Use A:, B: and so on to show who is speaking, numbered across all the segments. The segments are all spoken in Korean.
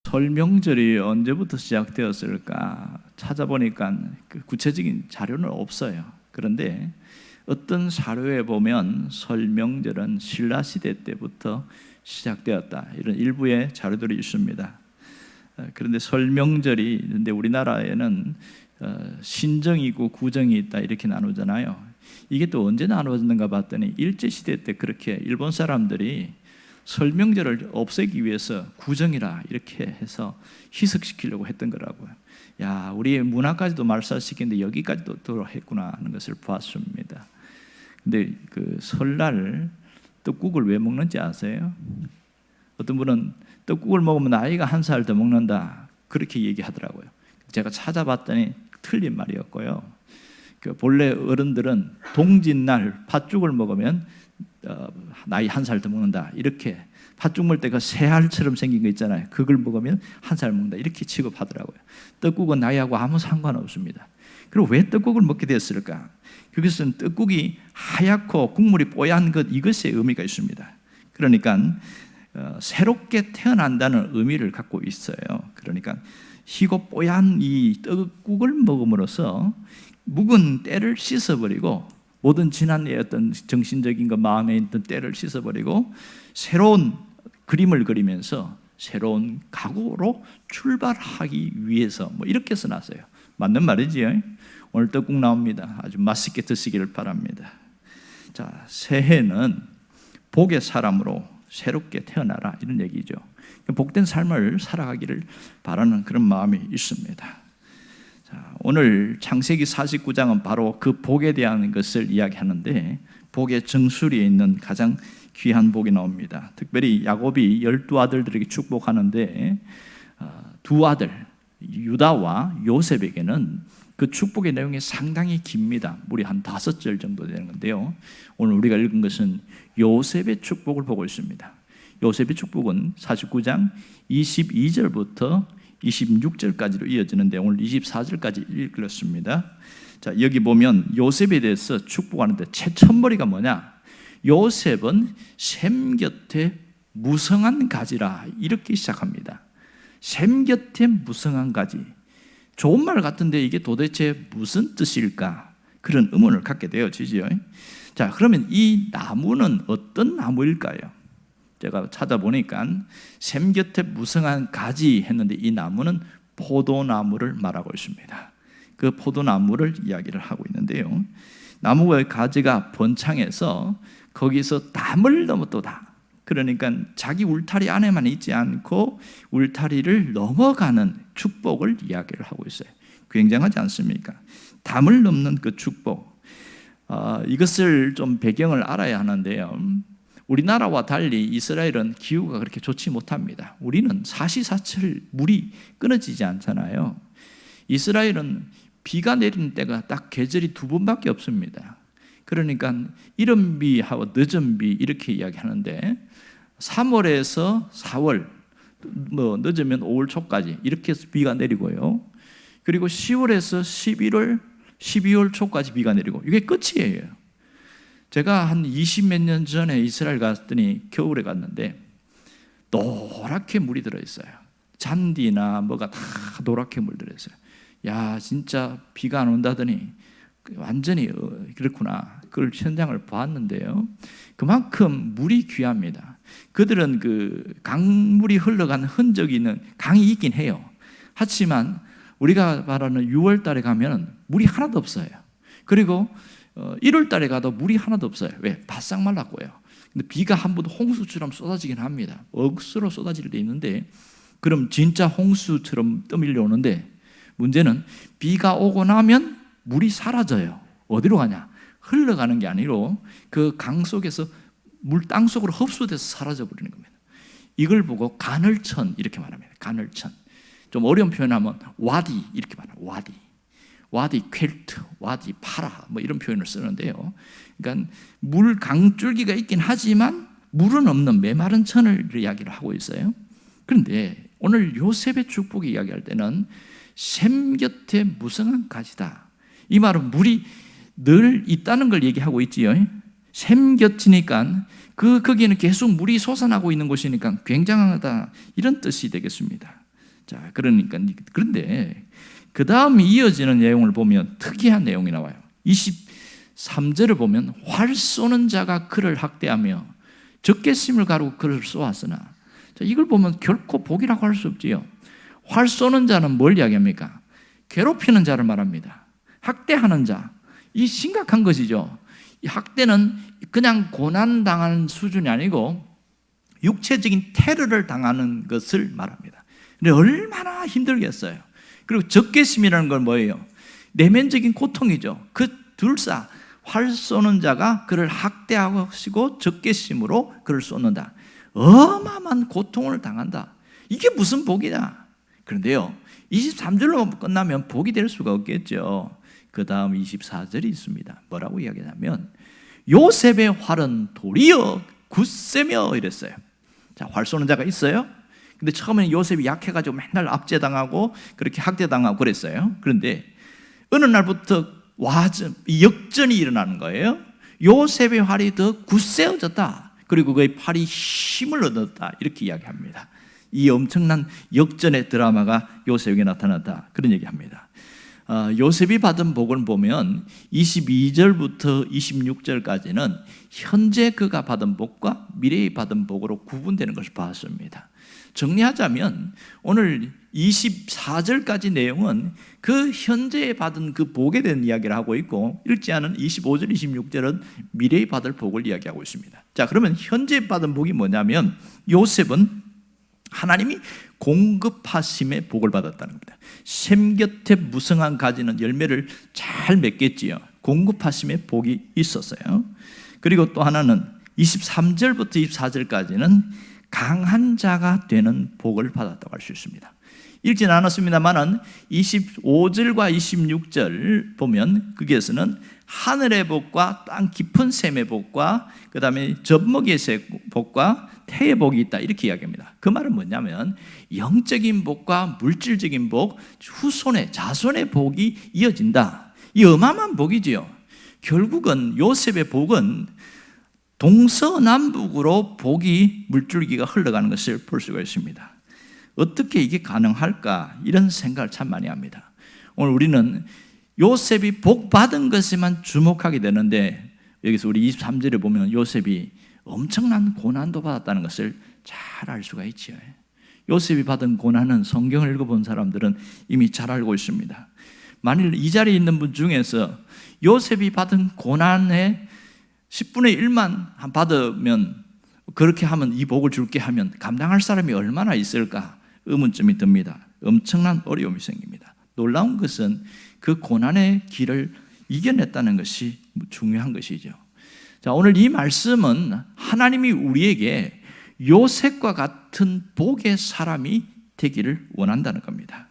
A: 설 명절이 언제부터 시작되었을까 찾아보니까 그 구체적인 자료는 없어요. 그런데 어떤 사료에 보면 설 명절은 신라 시대 때부터 시작되었다, 이런 일부의 자료들이 있습니다. 그런데 설 명절이, 근데 우리나라에는 신정이고 구정이 있다 이렇게 나누잖아요. 이게 또 언제 나누어졌는가 봤더니 일제시대 때 그렇게 일본 사람들이 설 명절을 없애기 위해서 구정이라 이렇게 해서 희석시키려고 했던 거라고요. 야, 우리의 문화까지도 말살시키는데 여기까지도 들어했구나 하는 것을 보았습니다. 근데 그 설날 떡국을 왜 먹는지 아세요? 어떤 분은 떡국을 먹으면 나이가 1살 더 먹는다 그렇게 얘기하더라고요. 제가 찾아봤더니 틀린 말이었고요. 그 본래 어른들은 동짓날 팥죽을 먹으면 나이 1살 더 먹는다, 이렇게 팥죽 먹을 때 그 새알처럼 생긴 거 있잖아요. 그걸 먹으면 1살 먹는다 이렇게 취급하더라고요. 떡국은 나이하고 아무 상관없습니다. 그리고 왜 떡국을 먹게 되었을까? 그것은 떡국이 하얗고 국물이 뽀얀 것, 이것에 의미가 있습니다. 그러니까 새롭게 태어난다는 의미를 갖고 있어요. 그러니까 희고 뽀얀 이 떡국을 먹음으로써 묵은 때를 씻어버리고, 모든 지난해의 어떤 정신적인 것, 마음에 있던 때를 씻어버리고 새로운 그림을 그리면서 새로운 각오로 출발하기 위해서 이렇게 써놨어요. 맞는 말이지요. 오늘 떡국 나옵니다. 아주 맛있게 드시기를 바랍니다. 자, 새해는 복의 사람으로 새롭게 태어나라, 이런 얘기죠. 복된 삶을 살아가기를 바라는 그런 마음이 있습니다. 자, 오늘 창세기 49장은 바로 그 복에 대한 것을 이야기하는데, 복의 정수리에 있는 가장 귀한 복이 나옵니다. 특별히 야곱이 12아들들에게 축복하는데 두 아들 유다와 요셉에게는 그 축복의 내용이 상당히 깁니다. 무려 한 5절 정도 되는 건데요, 오늘 우리가 읽은 것은 요셉의 축복을 보고 있습니다. 요셉의 축복은 49장 22절부터 26절까지로 이어지는데 오늘 24절까지 읽었습니다. 자, 여기 보면 요셉에 대해서 축복하는데 채천머리가 뭐냐? 요셉은 샘 곁에 무성한 가지라, 이렇게 시작합니다. 샘 곁에 무성한 가지, 좋은 말 같은데 이게 도대체 무슨 뜻일까? 그런 의문을 갖게 되어지죠. 자, 그러면 이 나무는 어떤 나무일까요? 제가 찾아보니까 샘 곁에 무성한 가지 했는데 이 나무는 포도나무를 말하고 있습니다. 그 포도나무를 이야기를 하고 있는데요, 나무의 가지가 번창해서 거기서 담을 넘어 또 다, 그러니까 자기 울타리 안에만 있지 않고 울타리를 넘어가는 축복을 이야기를 하고 있어요. 굉장하지 않습니까? 담을 넘는 그 축복, 이것을 좀 배경을 알아야 하는데요, 우리나라와 달리 이스라엘은 기후가 그렇게 좋지 못합니다. 우리는 사시사철 물이 끊어지지 않잖아요. 이스라엘은 비가 내리는 때가 딱 계절이 2번밖에 없습니다. 그러니까 이른비하고 늦은비 이렇게 이야기하는데 3월에서 4월, 늦으면 5월 초까지 이렇게 해서 비가 내리고요, 그리고 10월에서 11월, 12월 초까지 비가 내리고, 이게 끝이에요. 제가 한 20몇 년 전에 이스라엘 갔더니 겨울에 갔는데 노랗게 물이 들어있어요. 잔디나 뭐가 다 노랗게 물들어있어요. 야, 진짜 비가 안 온다더니 완전히 그렇구나, 그걸 현장을 봤는데요, 그만큼 물이 귀합니다. 그들은 그 강물이 흘러간 흔적이 있는 강이 있긴 해요. 하지만 우리가 말하는 6월 달에 가면 물이 하나도 없어요. 그리고 1월 달에 가도 물이 하나도 없어요. 왜? 바싹 말랐고요. 근데 비가 한 번 홍수처럼 쏟아지긴 합니다. 억수로 쏟아질 때 있는데, 그럼 진짜 홍수처럼 떠밀려오는데, 문제는 비가 오고 나면 물이 사라져요. 어디로 가냐? 흘러가는 게 아니로 그 강 속에서 물 땅 속으로 흡수돼서 사라져 버리는 겁니다. 이걸 보고 가늘천 이렇게 말합니다. 가늘천. 좀 어려운 표현하면 와디 이렇게 말합니다. 와디 퀼트, 와디 파라, 이런 표현을 쓰는데요, 그러니까 물 강줄기가 있긴 하지만 물은 없는 메마른 천을 이야기를 하고 있어요. 그런데 오늘 요셉의 축복이 이야기할 때는 샘 곁에 무성한 가지다, 이 말은 물이 늘 있다는 걸 얘기하고 있지요. 샘 곁이니까 거기에는 계속 물이 솟아나고 있는 곳이니까 굉장하다, 이런 뜻이 되겠습니다. 자, 그런데 그 다음 이어지는 내용을 보면 특이한 내용이 나와요. 23절을 보면 활 쏘는 자가 그를 학대하며 적개심을 가르고 그를 쏘았으나, 자, 이걸 보면 결코 복이라고 할 수 없지요. 활 쏘는 자는 뭘 이야기합니까? 괴롭히는 자를 말합니다. 학대하는 자, 이 심각한 것이죠. 이 학대는 그냥 고난당하는 수준이 아니고 육체적인 테러를 당하는 것을 말합니다. 근데 얼마나 힘들겠어요. 그리고 적개심이라는 건 뭐예요? 내면적인 고통이죠. 그 둘사, 활 쏘는 자가 그를 학대하시고 적개심으로 그를 쏘는다. 어마어마한 고통을 당한다. 이게 무슨 복이냐? 그런데요, 23절로 끝나면 복이 될 수가 없겠죠. 그 다음 24절이 있습니다. 뭐라고 이야기하냐면 요셉의 활은 도리어 굳세며 이랬어요. 자, 활 쏘는 자가 있어요. 근데 처음에는 요셉이 약해가지고 맨날 압제당하고 그렇게 학대당하고 그랬어요. 그런데 어느 날부터 역전이 일어나는 거예요. 요셉의 활이 더 굳세어졌다. 그리고 그의 팔이 힘을 얻었다. 이렇게 이야기합니다. 이 엄청난 역전의 드라마가 요셉에게 나타났다. 그런 얘기합니다. 요셉이 받은 복을 보면 22절부터 26절까지는 현재 그가 받은 복과 미래에 받은 복으로 구분되는 것을 봤습니다. 정리하자면 오늘 24절까지 내용은 그 현재에 받은 그 복에 대한 이야기를 하고 있고, 읽지 않은 25절, 26절은 미래에 받을 복을 이야기하고 있습니다. 자, 그러면 현재 받은 복이 뭐냐면 요셉은 하나님이 공급하심의 복을 받았다는 겁니다. 샘 곁에 무성한 가지는 열매를 잘 맺겠지요. 공급하심의 복이 있었어요. 그리고 또 하나는 23절부터 24절까지는 강한 자가 되는 복을 받았다고 할 수 있습니다. 읽지는 않았습니다만은 25절과 26절 보면 거기에서는 하늘의 복과 땅 깊은 샘의 복과 그 다음에 젖먹이의 복과 태의 복이 있다, 이렇게 이야기합니다. 그 말은 뭐냐면 영적인 복과 물질적인 복, 후손의 자손의 복이 이어진다. 이 어마어마한 복이지요. 결국은 요셉의 복은 동서남북으로 복이 물줄기가 흘러가는 것을 볼 수가 있습니다. 어떻게 이게 가능할까, 이런 생각을 참 많이 합니다. 오늘 우리는 요셉이 복 받은 것에만 주목하게 되는데, 여기서 우리 23절에 보면 요셉이 엄청난 고난도 받았다는 것을 잘 알 수가 있지요. 요셉이 받은 고난은 성경을 읽어본 사람들은 이미 잘 알고 있습니다. 만일 이 자리에 있는 분 중에서 요셉이 받은 고난의 10분의 1만 받으면, 그렇게 하면 이 복을 줄게 하면 감당할 사람이 얼마나 있을까 의문점이 듭니다. 엄청난 어려움이 생깁니다. 놀라운 것은 그 고난의 길을 이겨냈다는 것이 중요한 것이죠. 자, 오늘 이 말씀은 하나님이 우리에게 요셉과 같은 복의 사람이 되기를 원한다는 겁니다.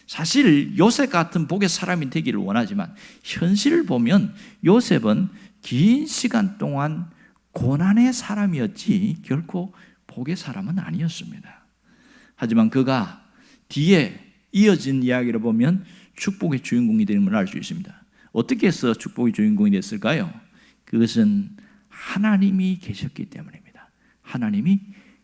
A: 사실 요셉 같은 복의 사람이 되기를 원하지만 현실을 보면 요셉은 긴 시간 동안 고난의 사람이었지 결코 복의 사람은 아니었습니다. 하지만 그가 뒤에 이어진 이야기를 보면 축복의 주인공이 되는 걸 알 수 있습니다. 어떻게 해서 축복의 주인공이 됐을까요? 그것은 하나님이 계셨기 때문입니다. 하나님이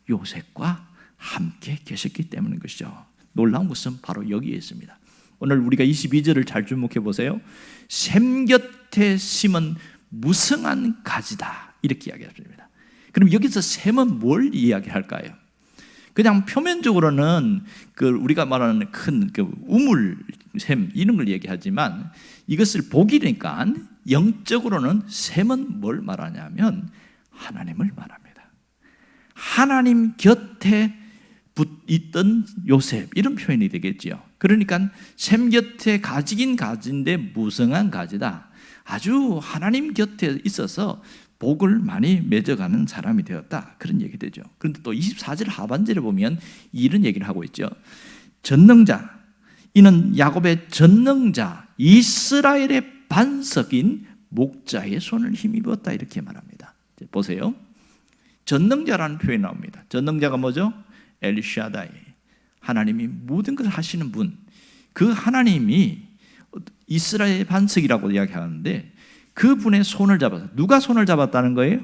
A: 요셉과 함께 계셨기 때문인 것이죠. 놀라운 것은 바로 여기에 있습니다. 오늘 우리가 22절을 잘 주목해 보세요. 샘 곁에 심은 무성한 가지다, 이렇게 이야기합니다. 그럼 여기서 샘은 뭘 이야기할까요? 그냥 표면적으로는 우리가 말하는 큰 우물, 샘 이런 걸 얘기하지만 이것을 복이니까 영적으로는 샘은 뭘 말하냐면 하나님을 말합니다. 하나님 곁에 있던 요셉, 이런 표현이 되겠지요. 그러니까 샘 곁에 가지긴 가지인데 무성한 가지다. 아주 하나님 곁에 있어서 복을 많이 맺어가는 사람이 되었다, 그런 얘기 되죠. 그런데 또 24절 하반절에 보면 이런 얘기를 하고 있죠. 전능자, 이는 야곱의 전능자 이스라엘의 반석인 목자의 손을 힘입었다, 이렇게 말합니다. 보세요. 전능자라는 표현이 나옵니다. 전능자가 뭐죠? 엘샤다이, 하나님이 모든 것을 하시는 분, 그 하나님이 이스라엘의 반석이라고 이야기하는데 그분의 손을 잡아서, 누가 손을 잡았다는 거예요?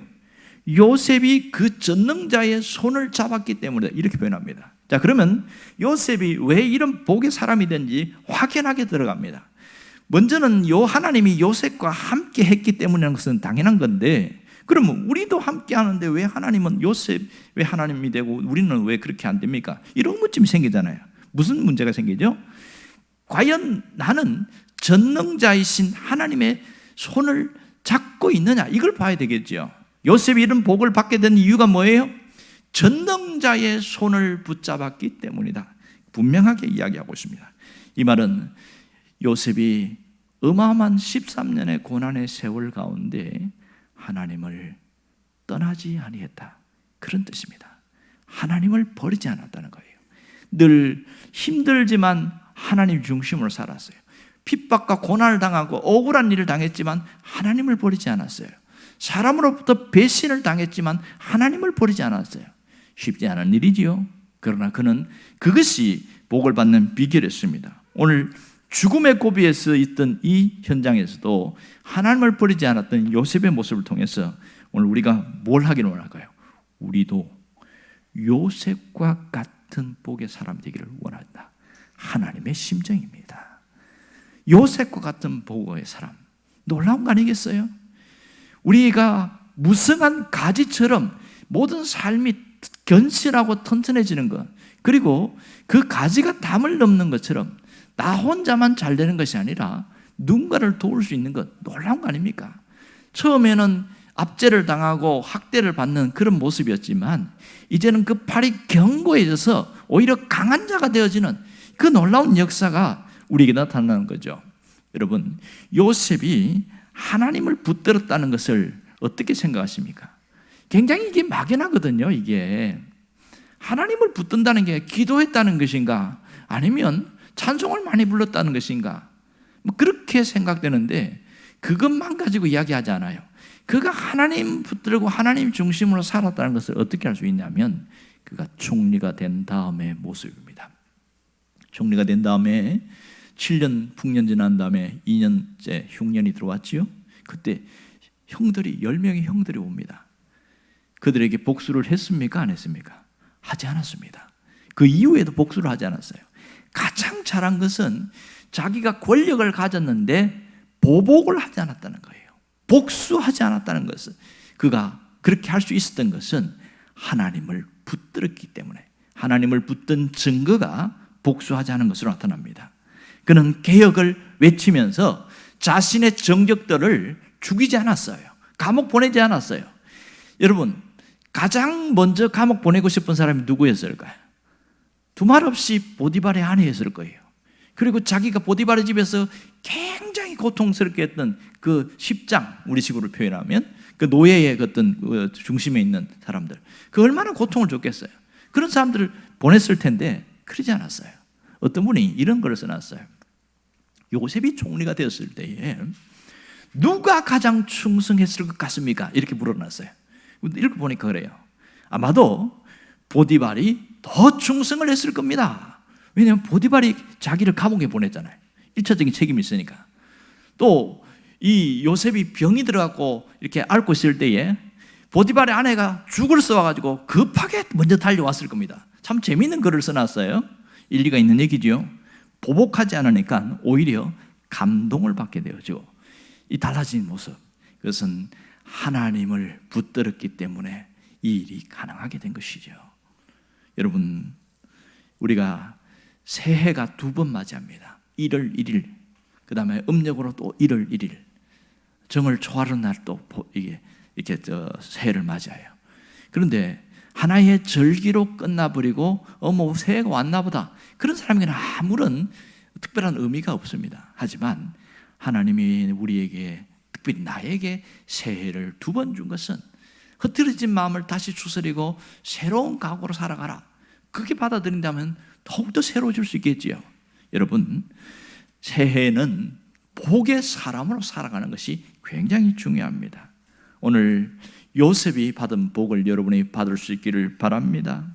A: 요셉이 그 전능자의 손을 잡았기 때문에 이렇게 표현합니다. 자, 그러면 요셉이 왜 이런 복의 사람이 된지 확연하게 들어갑니다. 먼저는 하나님이 요셉과 함께 했기 때문이라는 것은 당연한 건데, 그러면 우리도 함께 하는데 왜 하나님은 요셉 왜 하나님이 되고 우리는 왜 그렇게 안 됩니까? 이런 의문점이 생기잖아요. 무슨 문제가 생기죠? 과연 나는 전능자이신 하나님의 손을 잡고 있느냐, 이걸 봐야 되겠죠. 요셉이 이런 복을 받게 된 이유가 뭐예요? 전능자의 손을 붙잡았기 때문이다. 분명하게 이야기하고 있습니다. 이 말은 요셉이 어마어마한 13년의 고난의 세월 가운데 하나님을 떠나지 아니했다, 그런 뜻입니다. 하나님을 버리지 않았다는 거예요. 늘 힘들지만 하나님 중심으로 살았어요. 핍박과 고난을 당하고 억울한 일을 당했지만 하나님을 버리지 않았어요. 사람으로부터 배신을 당했지만 하나님을 버리지 않았어요. 쉽지 않은 일이지요. 그러나 그는 그것이 복을 받는 비결이었습니다. 오늘 죽음의 고비에서 있던 이 현장에서도 하나님을 버리지 않았던 요셉의 모습을 통해서 오늘 우리가 뭘 하기를 원할까요? 우리도 요셉과 같은 복의 사람이 되기를 원한다. 하나님의 심정입니다. 요셉과 같은 복의 사람, 놀라운 거 아니겠어요? 우리가 무성한 가지처럼 모든 삶이 견실하고 튼튼해지는 것, 그리고 그 가지가 담을 넘는 것처럼 나 혼자만 잘 되는 것이 아니라 누군가를 도울 수 있는 것, 놀라운 거 아닙니까? 처음에는 압제를 당하고 학대를 받는 그런 모습이었지만 이제는 그 팔이 견고해져서 오히려 강한 자가 되어지는 그 놀라운 역사가 우리에게 나타나는 거죠. 여러분, 요셉이 하나님을 붙들었다는 것을 어떻게 생각하십니까? 굉장히 이게 막연하거든요. 이게 하나님을 붙든다는 게 기도했다는 것인가, 아니면 찬송을 많이 불렀다는 것인가, 그렇게 생각되는데 그것만 가지고 이야기하지 않아요. 그가 하나님 붙들고 하나님 중심으로 살았다는 것을 어떻게 알 수 있냐면 그가 총리가 된 다음의 모습입니다. 총리가 된 다음에 7년 풍년 지난 다음에 2년째 흉년이 들어왔지요. 그때 형들이 10명의 형들이 옵니다. 그들에게 복수를 했습니까? 안 했습니까? 하지 않았습니다. 그 이후에도 복수를 하지 않았어요. 가장 잘한 것은 자기가 권력을 가졌는데 보복을 하지 않았다는 거예요. 복수하지 않았다는 것은, 그가 그렇게 할 수 있었던 것은 하나님을 붙들었기 때문에, 하나님을 붙든 증거가 복수하지 않은 것으로 나타납니다. 그는 개혁을 외치면서 자신의 정적들을 죽이지 않았어요. 감옥 보내지 않았어요. 여러분, 가장 먼저 감옥 보내고 싶은 사람이 누구였을까요? 두말 없이 보디발의 아내였을 거예요. 그리고 자기가 보디발의 집에서 굉장히 고통스럽게 했던 그 십장, 우리 식으로 표현하면 그 노예의 어떤 중심에 있는 사람들, 그 얼마나 고통을 줬겠어요. 그런 사람들을 보냈을 텐데 그러지 않았어요. 어떤 분이 이런 글을 써놨어요. 요셉이 총리가 되었을 때에 누가 가장 충성했을 것 같습니까? 이렇게 물어놨어요. 이렇게 보니까 그래요. 아마도 보디발이 더 충성을 했을 겁니다. 왜냐하면 보디발이 자기를 감옥에 보냈잖아요. 1차적인 책임이 있으니까. 또 이 요셉이 병이 들어갖고 이렇게 앓고 있을 때에 보디발의 아내가 죽을 써와가지고 급하게 먼저 달려왔을 겁니다. 참 재미있는 글을 써놨어요. 일리가 있는 얘기죠. 보복하지 않으니까 오히려 감동을 받게 되어죠. 이 달라진 모습, 그것은 하나님을 붙들었기 때문에 이 일이 가능하게 된 것이죠. 여러분, 우리가 새해가 2번 맞이합니다. 1월 1일, 그 다음에 음력으로 또 1월 1일, 정월 초하루 날 또 이렇게 새해를 맞이해요. 그런데 하나의 절기로 끝나버리고 뭐 새해가 왔나 보다, 그런 사람에게는 아무런 특별한 의미가 없습니다. 하지만 하나님이 우리에게, 특별히 나에게 새해를 2번 준 것은 흐트러진 마음을 다시 추스리고 새로운 각오로 살아가라, 그렇게 받아들인다면 더욱더 새로워질 수 있겠지요. 여러분, 새해는 복의 사람으로 살아가는 것이 굉장히 중요합니다. 오늘 요셉이 받은 복을 여러분이 받을 수 있기를 바랍니다.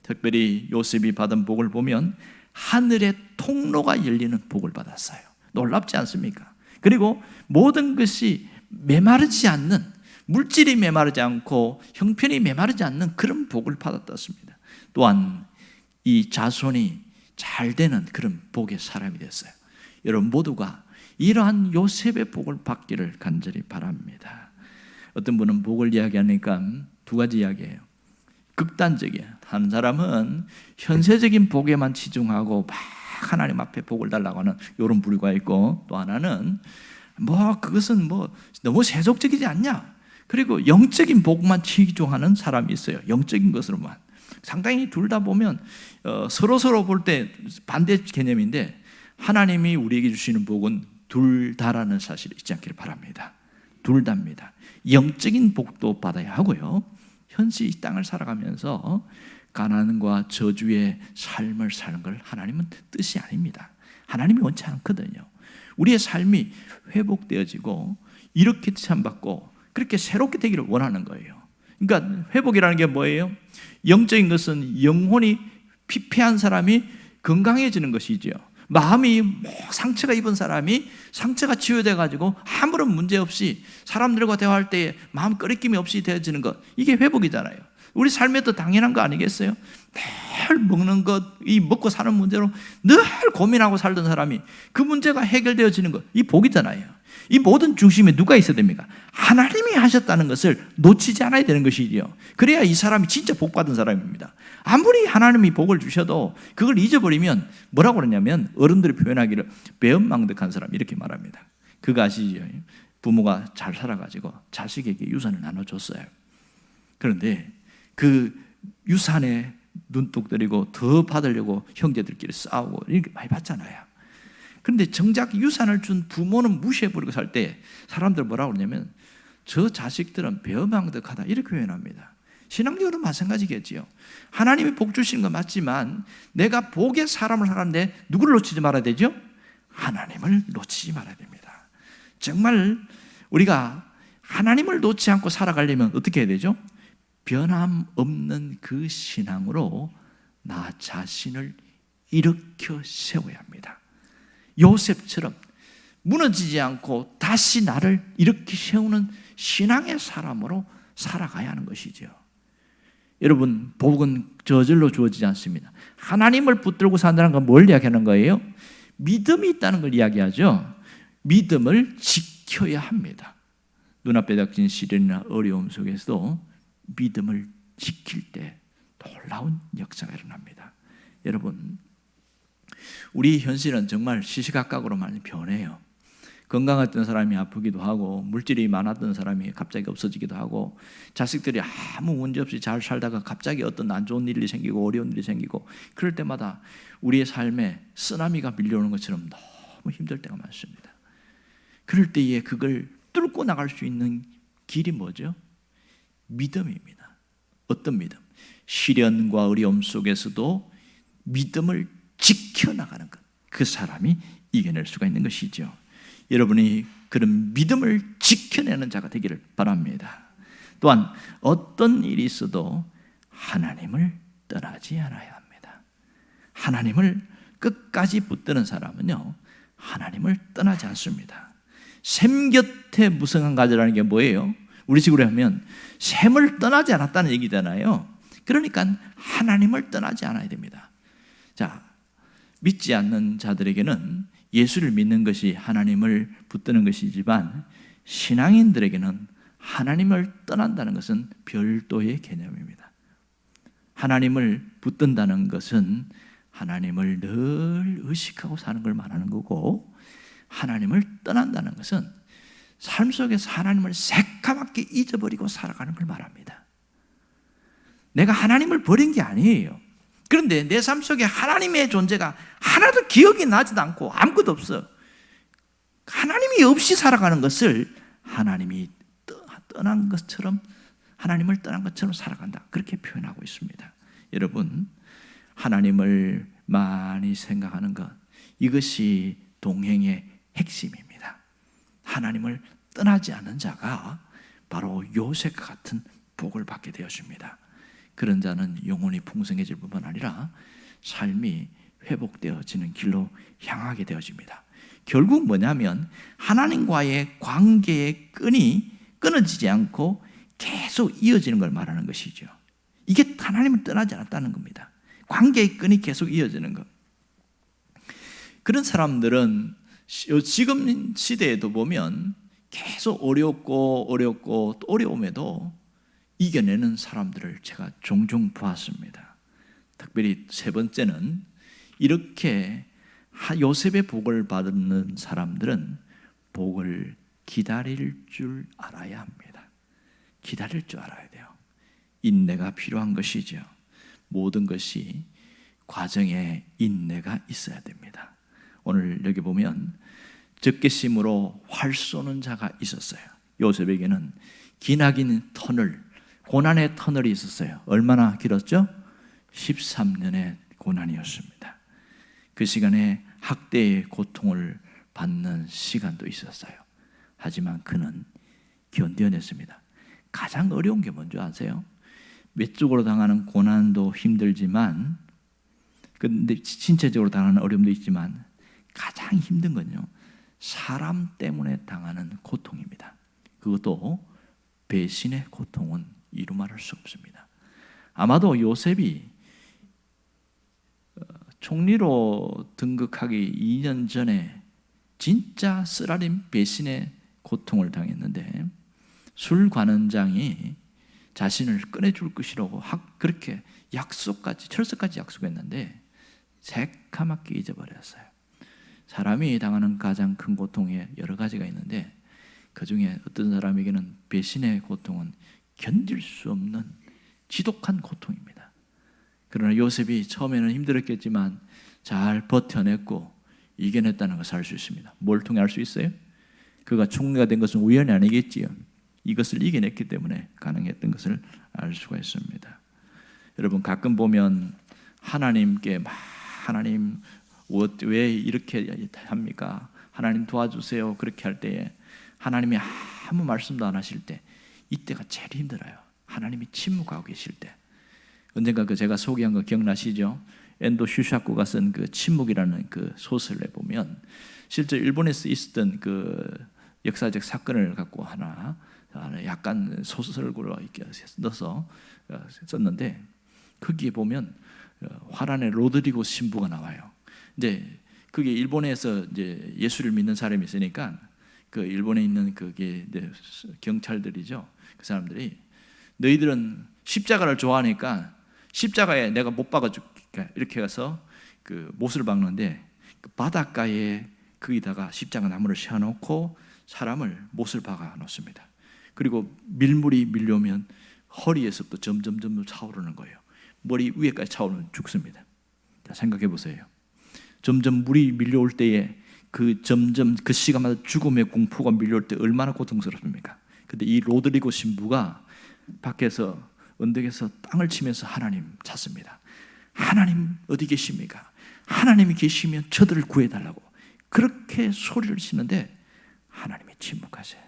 A: 특별히 요셉이 받은 복을 보면 하늘의 통로가 열리는 복을 받았어요. 놀랍지 않습니까? 그리고 모든 것이 메마르지 않는, 물질이 메마르지 않고 형편이 메마르지 않는 그런 복을 받았습니다. 또한 이 자손이 잘 되는 그런 복의 사람이 됐어요. 여러분 모두가 이러한 요셉의 복을 받기를 간절히 바랍니다. 어떤 분은 복을 이야기하니까 두 가지 이야기예요. 극단적이에요. 한 사람은 현세적인 복에만 치중하고 막 하나님 앞에 복을 달라고 하는 이런 부류가 있고, 또 하나는 그것은 너무 세속적이지 않냐, 그리고 영적인 복만 치중하는 사람이 있어요. 영적인 것으로만. 상당히 둘 다 보면 서로 볼 때 반대 개념인데, 하나님이 우리에게 주시는 복은 둘 다라는 사실을 잊지 않기를 바랍니다. 둘 다입니다. 영적인 복도 받아야 하고요, 현실 이 땅을 살아가면서 가난과 저주의 삶을 사는 걸 하나님은 뜻이 아닙니다. 하나님이 원치 않거든요. 우리의 삶이 회복되어지고 이렇게 칭찬받고 그렇게 새롭게 되기를 원하는 거예요. 그러니까 회복이라는 게 뭐예요? 영적인 것은 영혼이 피폐한 사람이 건강해지는 것이죠. 마음이 상처가 입은 사람이 상처가 치유돼 가지고 아무런 문제 없이 사람들과 대화할 때 마음 꺼리낌이 없이 되어지는 것, 이게 회복이잖아요. 우리 삶에도 당연한 거 아니겠어요? 늘 먹는 것, 이 먹고 사는 문제로 늘 고민하고 살던 사람이 그 문제가 해결되어지는 것, 이 복이잖아요. 이 모든 중심에 누가 있어야 됩니까? 하나님이 하셨다는 것을 놓치지 않아야 되는 것이지요. 그래야 이 사람이 진짜 복 받은 사람입니다. 아무리 하나님이 복을 주셔도 그걸 잊어버리면 뭐라고 그러냐면, 어른들이 표현하기를 배은망덕한 사람 이렇게 말합니다. 그거 아시죠? 부모가 잘 살아가지고 자식에게 유산을 나눠줬어요. 그런데 그 유산에 눈독 들이고 더 받으려고 형제들끼리 싸우고 이렇게 많이 받잖아요. 그런데 정작 유산을 준 부모는 무시해버리고 살 때 사람들 뭐라고 그러냐면, 저 자식들은 배은망덕하다 이렇게 표현합니다. 신앙적으로 마찬가지겠지요. 하나님이 복 주시는 건 맞지만 내가 복의 사람을 살았는데 누구를 놓치지 말아야 되죠? 하나님을 놓치지 말아야 됩니다. 정말 우리가 하나님을 놓지 않고 살아가려면 어떻게 해야 되죠? 변함없는 그 신앙으로 나 자신을 일으켜 세워야 합니다. 요셉처럼 무너지지 않고 다시 나를 일으켜 세우는 신앙의 사람으로 살아가야 하는 것이죠. 여러분, 복은 저절로 주어지지 않습니다. 하나님을 붙들고 산다는 건 뭘 이야기하는 거예요? 믿음이 있다는 걸 이야기하죠. 믿음을 지켜야 합니다. 눈앞에 닥친 시련이나 어려움 속에서도 믿음을 지킬 때 놀라운 역사가 일어납니다. 여러분, 우리 현실은 정말 시시각각으로 많이 변해요. 건강했던 사람이 아프기도 하고, 물질이 많았던 사람이 갑자기 없어지기도 하고, 자식들이 아무 문제 없이 잘 살다가 갑자기 어떤 안 좋은 일이 생기고 어려운 일이 생기고, 그럴 때마다 우리의 삶에 쓰나미가 밀려오는 것처럼 너무 힘들 때가 많습니다. 그럴 때에 그걸 뚫고 나갈 수 있는 길이 뭐죠? 믿음입니다. 어떤 믿음? 시련과 어려움 속에서도 믿음을 지켜나가는 것, 그 사람이 이겨낼 수가 있는 것이죠. 여러분이 그런 믿음을 지켜내는 자가 되기를 바랍니다. 또한 어떤 일이 있어도 하나님을 떠나지 않아야 합니다. 하나님을 끝까지 붙드는 사람은요, 하나님을 떠나지 않습니다. 샘 곁에 무성한 가지라는 게 뭐예요? 우리 식으로 하면 샘을 떠나지 않았다는 얘기잖아요. 그러니까 하나님을 떠나지 않아야 됩니다. 자, 믿지 않는 자들에게는 예수를 믿는 것이 하나님을 붙드는 것이지만, 신앙인들에게는 하나님을 떠난다는 것은 별도의 개념입니다. 하나님을 붙든다는 것은 하나님을 늘 의식하고 사는 걸 말하는 거고, 하나님을 떠난다는 것은 삶 속에서 하나님을 새까맣게 잊어버리고 살아가는 걸 말합니다. 내가 하나님을 버린 게 아니에요. 그런데 내 삶 속에 하나님의 존재가 하나도 기억이 나지도 않고 아무것도 없어. 하나님이 없이 살아가는 것을 하나님이 떠난 것처럼, 하나님을 떠난 것처럼 살아간다, 그렇게 표현하고 있습니다. 여러분, 하나님을 많이 생각하는 것, 이것이 동행의 핵심입니다. 하나님을 떠나지 않는 자가 바로 요셉 같은 복을 받게 되었습니다. 그런 자는 영혼이 풍성해질 뿐만 아니라 삶이 회복되어지는 길로 향하게 되어집니다. 결국 뭐냐면, 하나님과의 관계의 끈이 끊어지지 않고 계속 이어지는 걸 말하는 것이죠. 이게 하나님을 떠나지 않았다는 겁니다. 관계의 끈이 계속 이어지는 것. 그런 사람들은 지금 시대에도 보면 계속 어렵고 또 어려움에도 이겨내는 사람들을 제가 종종 보았습니다. 특별히 세 번째는 이렇게 요셉의 복을 받는 사람들은 복을 기다릴 줄 알아야 합니다. 기다릴 줄 알아야 돼요. 인내가 필요한 것이죠. 모든 것이 과정에 인내가 있어야 됩니다. 오늘 여기 보면 적게 심으로 활 쏘는 자가 있었어요. 요셉에게는 기나긴 터널, 고난의 터널이 있었어요. 얼마나 길었죠? 13년의 고난이었습니다. 그 시간에 학대의 고통을 받는 시간도 있었어요. 하지만 그는 견뎌냈습니다. 가장 어려운 게 뭔지 아세요? 외적으로 당하는 고난도 힘들지만, 근데 신체적으로 당하는 어려움도 있지만 가장 힘든 건요, 사람 때문에 당하는 고통입니다. 그것도 배신의 고통은 이루 말할 수 없습니다. 아마도 요셉이 총리로 등극하기 2년 전에 진짜 쓰라린 배신의 고통을 당했는데, 술관원장이 자신을 꺼내줄 것이라고 그렇게 철석까지 약속했는데 새카맣게 잊어버렸어요. 사람이 당하는 가장 큰 고통에 여러 가지가 있는데, 그 중에 어떤 사람에게는 배신의 고통은 견딜 수 없는 지독한 고통입니다. 그러나 요셉이 처음에는 힘들었겠지만 잘 버텨냈고 이겨냈다는 것을 알 수 있습니다. 뭘 통해 알 수 있어요? 그가 총리가 된 것은 우연이 아니겠지요. 이것을 이겨냈기 때문에 가능했던 것을 알 수가 있습니다. 여러분, 가끔 보면 하나님께 하나님 왜 이렇게 합니까? 하나님 도와주세요. 그렇게 할 때에 하나님이 아무 말씀도 안 하실 때, 이때가 제일 힘들어요. 하나님이 침묵하고 계실 때. 언젠가 제가 소개한 거 기억나시죠? 엔도 슈샤코가 쓴 그 침묵이라는 그 소설에 보면 실제 일본에서 있었던 그 역사적 사건을 갖고 하나 약간 소설구로 이렇게 넣어서 썼는데, 거기에 보면 화란의 로드리고 신부가 나와요. 이제 그게 일본에서 이제 예수를 믿는 사람이 있으니까 그 일본에 있는 그게 이제 경찰들이죠. 그 사람들이 너희들은 십자가를 좋아하니까 십자가에 내가 못 박아줄게 이렇게 해서 그 못을 박는데, 그 바닷가에 거기다가 십자가 나무를 세워놓고 사람을 못을 박아 놓습니다. 그리고 밀물이 밀려오면 허리에서부터 점점 차오르는 거예요. 머리 위에까지 차오르면 죽습니다. 자, 생각해 보세요. 점점 물이 밀려올 때에 점점 그 시간마다 죽음의 공포가 밀려올 때 얼마나 고통스럽습니까? 근데 이 로드리고 신부가 밖에서 언덕에서 땅을 치면서 하나님 찾습니다. 하나님 어디 계십니까? 하나님이 계시면 저들을 구해달라고 그렇게 소리를 치는데 하나님이 침묵하세요.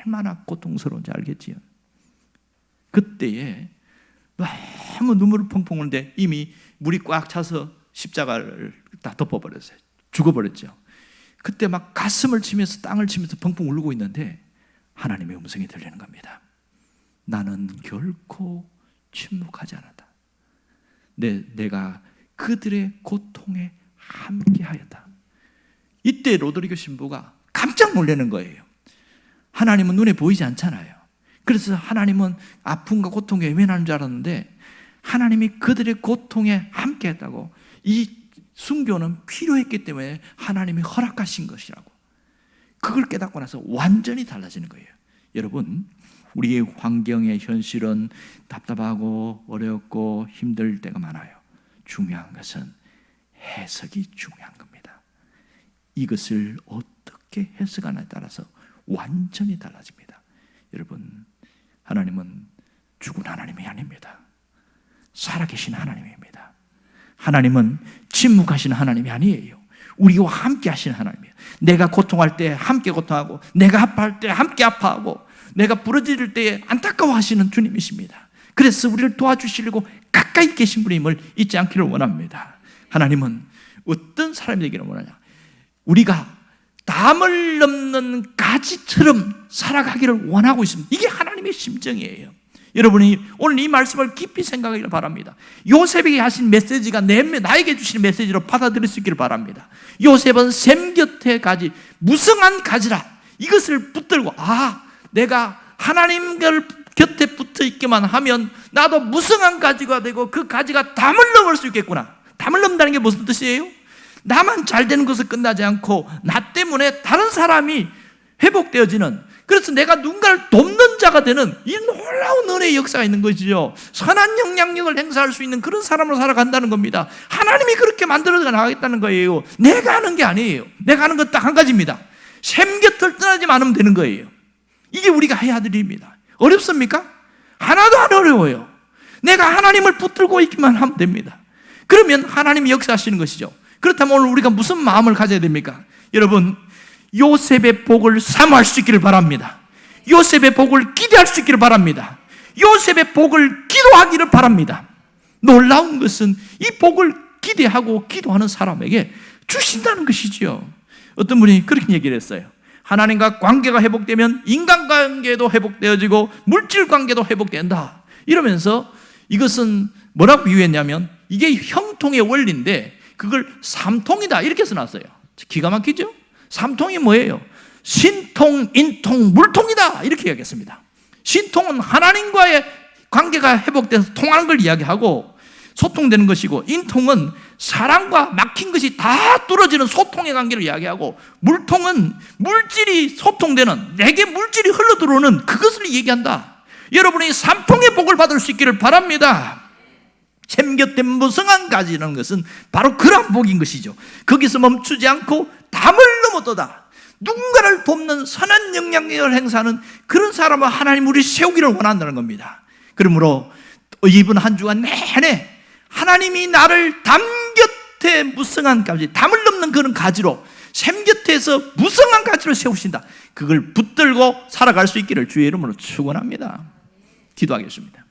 A: 얼마나 고통스러운지 알겠지요? 그때에 너무 눈물을 펑펑 흘리는데 이미 물이 꽉 차서 십자가를 다 덮어버렸어요. 죽어버렸죠. 그때 막 가슴을 치면서 땅을 치면서 펑펑 울고 있는데 하나님의 음성이 들리는 겁니다. 나는 결코 침묵하지 않았다. 내가 그들의 고통에 함께하였다. 이때 로드리고 신부가 깜짝 놀라는 거예요. 하나님은 눈에 보이지 않잖아요. 그래서 하나님은 아픔과 고통에 외면하는 줄 알았는데 하나님이 그들의 고통에 함께했다고. 이 순교는 필요했기 때문에 하나님이 허락하신 것이라고. 그걸 깨닫고 나서 완전히 달라지는 거예요. 여러분, 우리의 환경의 현실은 답답하고 어렵고 힘들 때가 많아요. 중요한 것은 해석이 중요한 겁니다. 이것을 어떻게 해석하느냐에 따라서 완전히 달라집니다. 여러분, 하나님은 죽은 하나님이 아닙니다. 살아계신 하나님입니다. 하나님은 침묵하시는 하나님이 아니에요. 우리와 함께 하시는 하나님이에요. 내가 고통할 때 함께 고통하고, 내가 아파할 때 함께 아파하고, 내가 부러질 때에 안타까워하시는 주님이십니다. 그래서 우리를 도와주시려고 가까이 계신 분임을 잊지 않기를 원합니다. 하나님은 어떤 사람이 되기를 원하냐? 우리가 담을 넘는 가지처럼 살아가기를 원하고 있습니다. 이게 하나님의 심정이에요. 여러분이 오늘 이 말씀을 깊이 생각하기를 바랍니다. 요셉에게 하신 메시지가 나에게 주시는 메시지로 받아들일 수 있기를 바랍니다. 요셉은 샘 곁에 가지, 무성한 가지라, 이것을 붙들고 내가 하나님 곁에 붙어 있기만 하면 나도 무성한 가지가 되고 그 가지가 담을 넘을 수 있겠구나. 담을 넘는다는 게 무슨 뜻이에요? 나만 잘 되는 것을 끝나지 않고 나 때문에 다른 사람이 회복되어지는, 그래서 내가 누군가를 돕는 자가 되는 이 놀라운 은혜의 역사가 있는 것이죠. 선한 영향력을 행사할 수 있는 그런 사람으로 살아간다는 겁니다. 하나님이 그렇게 만들어 나가겠다는 거예요. 내가 하는 게 아니에요. 내가 하는 건 딱 한 가지입니다. 샘 곁을 떠나지 않으면 되는 거예요. 이게 우리가 해야 될 일입니다. 어렵습니까? 하나도 안 어려워요. 내가 하나님을 붙들고 있기만 하면 됩니다. 그러면 하나님이 역사하시는 것이죠. 그렇다면 오늘 우리가 무슨 마음을 가져야 됩니까? 여러분, 요셉의 복을 사모할 수 있기를 바랍니다. 요셉의 복을 기대할 수 있기를 바랍니다. 요셉의 복을 기도하기를 바랍니다. 놀라운 것은 이 복을 기대하고 기도하는 사람에게 주신다는 것이지요. 어떤 분이 그렇게 얘기를 했어요. 하나님과 관계가 회복되면 인간관계도 회복되어지고 물질관계도 회복된다, 이러면서 이것은 뭐라고 비유했냐면 이게 형통의 원리인데 그걸 삼통이다, 이렇게 써놨어요. 기가 막히죠? 삼통이 뭐예요? 신통, 인통, 물통이다, 이렇게 이야기했습니다. 신통은 하나님과의 관계가 회복돼서 통하는 걸 이야기하고 소통되는 것이고, 인통은 사랑과 막힌 것이 다 뚫어지는 소통의 관계를 이야기하고, 물통은 물질이 소통되는, 내게 물질이 흘러들어오는 그것을 얘기한다. 여러분이 삼통의 복을 받을 수 있기를 바랍니다. 샘 곁에 무성한 가지라는 것은 바로 그런 복인 것이죠. 거기서 멈추지 않고 담을 넘어도다, 누군가를 돕는 선한 영향력을 행사하는 그런 사람을 하나님 우리 세우기를 원한다는 겁니다. 그러므로 이번 한 주간 내내 하나님이 나를 담 곁에 무성한 가지, 담을 넘는 그런 가지로, 샘 곁에서 무성한 가지로 세우신다, 그걸 붙들고 살아갈 수 있기를 주의 이름으로 축원합니다. 기도하겠습니다.